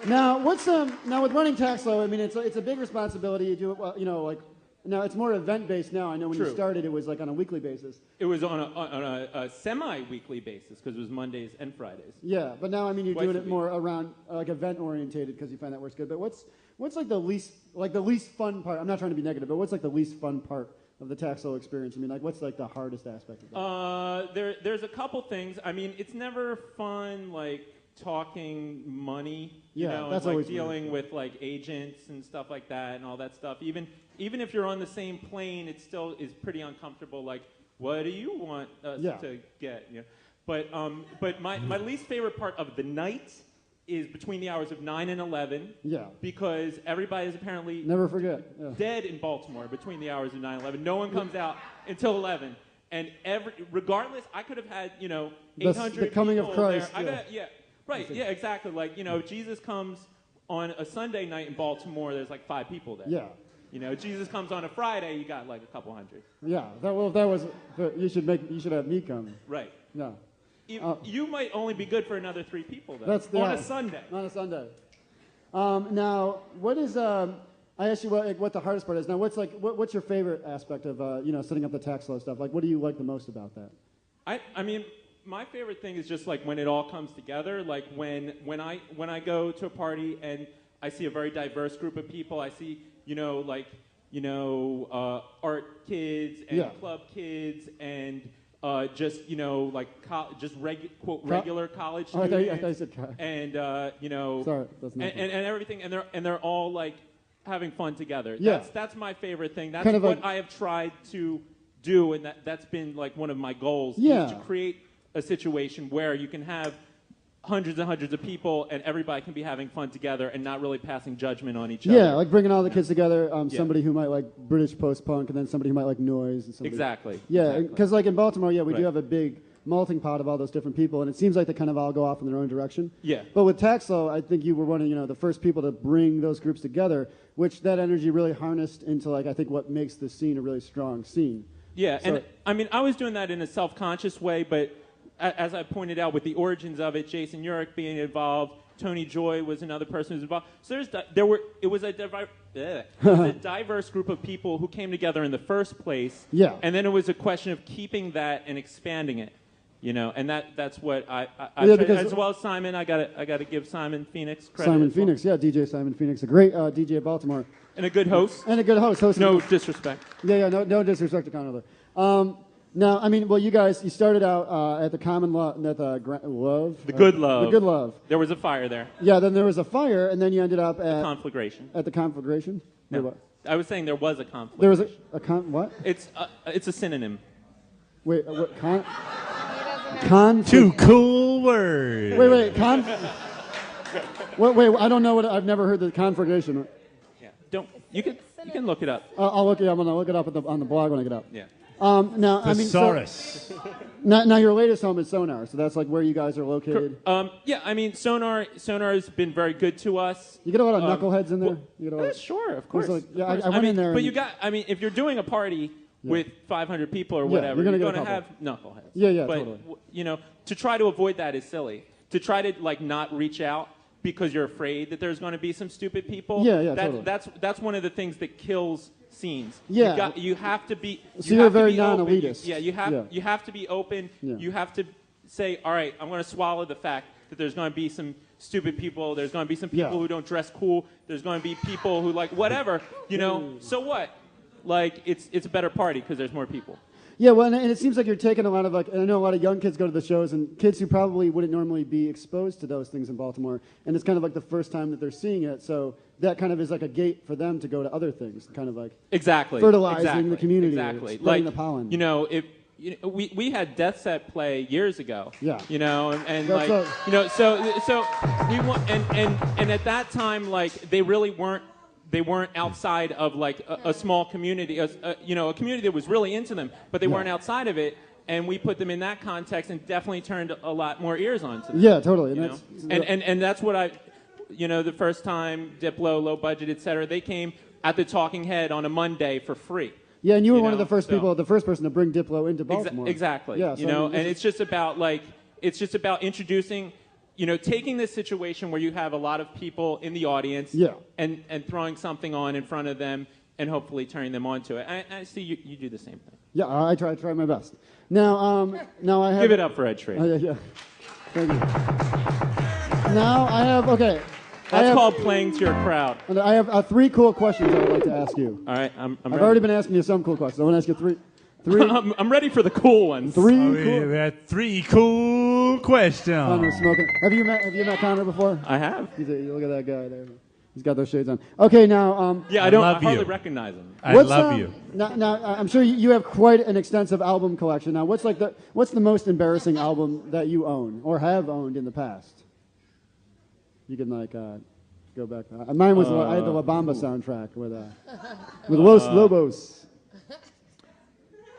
Now, now with running Taxlo? I mean, it's a big responsibility. You do it, well, like now it's more event based now. I know when you started, it was like on a weekly basis. It was on a semi-weekly basis because it was Mondays and Fridays. Yeah, but now I mean you're doing it more around like event orientated because you find that works good. But what's like the least fun part? I'm not trying to be negative, but what's like the least fun part of the Taxlo experience? I mean, like what's like the hardest aspect of that? There's a couple things. I mean, it's never fun like talking money, that's and like dealing with like agents and stuff like that and all that stuff. Even if you're on the same plane, it still is pretty uncomfortable. Like, what do you want us to get? But my least favorite part of the night is between the hours of 9 and 11. Yeah. Because everybody is apparently never forget dead in Baltimore between the hours of 9 and 11. No one comes out until 11. And regardless, I could have had 800 the coming people of Christ. There. Right, yeah, exactly. Like, if Jesus comes on a Sunday night in Baltimore, there's like 5 people there. Yeah. Jesus comes on a Friday, you got like a couple hundred. Yeah, you should have me come. Right. Yeah. You might only be good for another 3 people, though. On a Sunday. On a Sunday. Now, what is, I asked you what the hardest part is. Now, what's your favorite aspect of, setting up the Taxlo stuff? Like, what do you like the most about that? I mean, my favorite thing is just like when it all comes together. Like when I go to a party and I see a very diverse group of people. I see art kids and club kids and regular college students. I thought you said college. And sorry, that's not and everything, and they're all like having fun together. Yeah. That's my favorite thing. That's kind of what I have tried to do, and that's been like one of my goals. Yeah. Is to create a situation where you can have hundreds and hundreds of people and everybody can be having fun together and not really passing judgment on each other. Yeah, like bringing all the kids together, somebody who might like British post-punk and then somebody who might like noise. And exactly. Yeah, because like in Baltimore, we do have a big melting pot of all those different people, and it seems like they kind of all go off in their own direction. Yeah. But with Taxlo, I think you were one of the first people to bring those groups together, which that energy really harnessed into like I think what makes the scene a really strong scene. Yeah, so, and I mean I was doing that in a self-conscious way, but as I pointed out, with the origins of it, Jason Urich being involved, Tony Joy was another person who was involved. So it was a diverse group of people who came together in the first place. Yeah. And then it was a question of keeping that and expanding it, and that's what I as well as Simon. I gotta give Simon Phoenix credit. Simon Phoenix, DJ Simon Phoenix, a great DJ of Baltimore. And a good host. And a good host. No disrespect. Yeah, no disrespect to Conor. Now, I mean, well, you started out at the Common Love, at the Love. The Good Love. The Good Love. There was a fire there. Yeah, then there was a fire, and then you ended up at... The Conflagration. At the Conflagration? No. What? I was saying there was a conflagration. There was what? It's a synonym. Wait, what? Two cool words. Wait, wait, I don't know what... I've never heard the Conflagration. Yeah, you can look it up. I'll look it up. I'm going to look it up on the blog when I get up. Yeah. Now, I mean, now your latest home is Sonar, so that's like where you guys are located. Yeah, I mean, Sonar has been very good to us. You get a lot of knuckleheads in there. Sure, of course. I went in there. But if you're doing a party with 500 people or whatever, you're going to have knuckleheads. Yeah, but, totally. To try to avoid that is silly. To try to like not reach out because you're afraid that there's going to be some stupid people. Totally. That's one of the things that kills scenes. Yeah. You have to be. So you're very non-elitist. Yeah, you have to be open. Yeah. You have to say, all right, I'm going to swallow the fact that there's going to be some stupid people. There's going to be some people who don't dress cool. There's going to be people who like whatever. So what? Like it's a better party because there's more people. Yeah, well, and it seems like you're taking a lot of, I know a lot of young kids go to the shows, and kids who probably wouldn't normally be exposed to those things in Baltimore, and it's kind of like the first time that they're seeing it, so that kind of is like a gate for them to go to other things, kind of like fertilizing the community, spreading the pollen. We had Death Set play years ago. Yeah. And so we want, and at that time, like they really weren't. They weren't outside of like a small community, a community that was really into them, but they weren't outside of it. And we put them in that context and definitely turned a lot more ears onto them. Yeah, totally. And that's what the first time Diplo, low budget, et cetera, they came at the Talking Head on a Monday for free. Yeah, and you were one of the first people, the first person to bring Diplo into Baltimore. Exactly. Yeah, and it's just about introducing taking this situation where you have a lot of people in the audience and throwing something on in front of them and hopefully turning them onto it. I see you do the same thing. Yeah, I try my best. Now I have... Give it up for Ed Schrader. Yeah. Thank you. Now I have... Okay. That's called playing to your crowd. I have 3 cool questions I would like to ask you. All right, I'm I've ready. already been asking you some cool questions. I want to ask you 3... I'm ready for the cool ones. 3 Oh, cool... we had 3 cool questions. Connor's smoking. Have you met Connor before? I have. Look at that guy there. He's got those shades on. Okay, now... I hardly recognize him. I love you. Now, I'm sure you have quite an extensive album collection. Now, what's the most embarrassing album that you own or have owned in the past? You can go back. Mine was I had the La Bamba soundtrack with Los Lobos.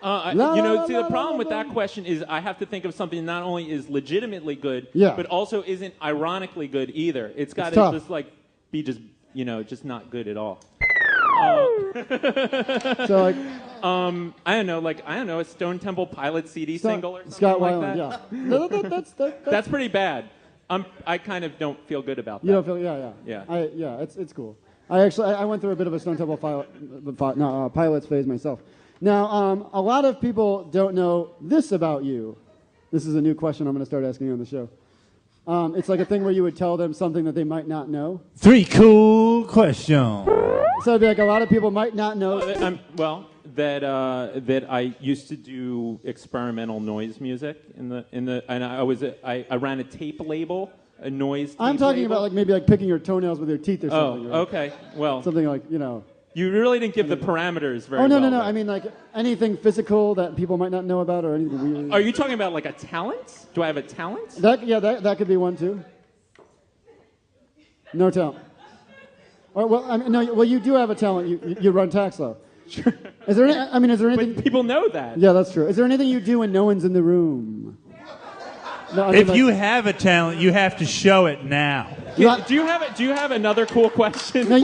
The problem with that question is I have to think of something that not only is legitimately good, but also isn't ironically good either. It's got to just be just not good at all. So I don't know, a Stone Temple Pilots CD single or something Scott like Weiland, that. Yeah. No, that's pretty bad. I kind of don't feel good about that. You don't feel, yeah. It's cool. I went through a bit of a Stone Temple Pilots phase myself. Now, a lot of people don't know this about you. This is a new question I'm going to start asking you on the show. It's like a thing where you would tell them something that they might not know. 3 cool questions. So it'd be like a lot of people might not know. That I used to do experimental noise music and I ran a tape label, a noise tape I'm talking label. about maybe picking your toenails with your teeth or something. Oh, okay. Well, something like, You really didn't give the parameters very well. Oh, no. Though. I mean, anything physical that people might not know about or anything weird. Are you talking about a talent? Do I have a talent? That could be one, too. No talent. Well, you do have a talent. You run Taxlow. Sure. Is there anything... But people know that. Yeah, that's true. Is there anything you do when no one's in the room? No, if you have a talent, you have to show it now. Do you have another cool question? No.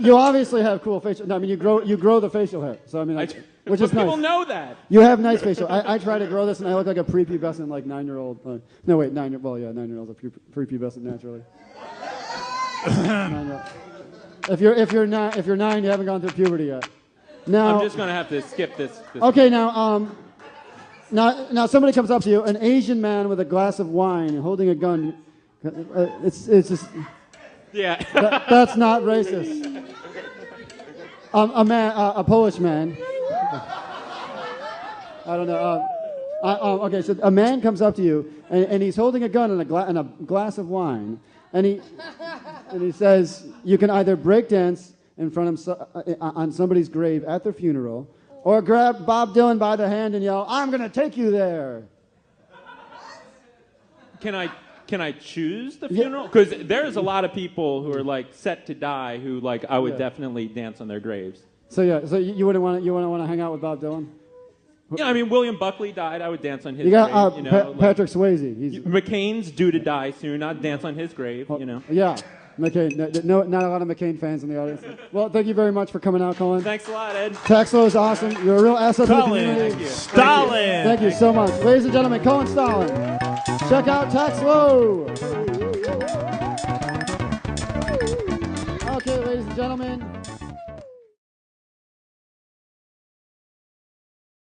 You obviously have cool facial. No, I mean you grow the facial hair. So I mean, which is nice. People know that. You have nice facial. I try to grow this, and I look like a prepubescent 9-year-old. No, wait, 9. Well, yeah, 9-year-olds are prepubescent naturally. 9-year-old. If you're 9, you haven't gone through puberty yet. Now I'm just gonna have to skip this. Okay, now somebody comes up to you, an Asian man with a glass of wine, holding a gun. It's just that's not racist. A Polish man. I don't know. Okay, so a man comes up to you and he's holding a gun and a glass of wine, and he says you can either break dance in front of on somebody's grave at their funeral, or grab Bob Dylan by the hand and yell, "I'm going to take you there." Can I choose the funeral? Because there's a lot of people who are set to die who I would definitely dance on their graves. So you wouldn't want to hang out with Bob Dylan? Yeah, I mean William Buckley died. I would dance on his grave. You got Patrick Swayze. McCain's due to die soon. I'd dance on his grave. Yeah. McCain. No, not a lot of McCain fans in the audience. Well, thank you very much for coming out, Cullen. Thanks a lot, Ed. Taxlow is awesome. You're a real asset to the community. Thank you. Stalin. Thank you so much. Ladies and gentlemen, Cullen Stalin. Check out Taxlow. Okay, ladies and gentlemen.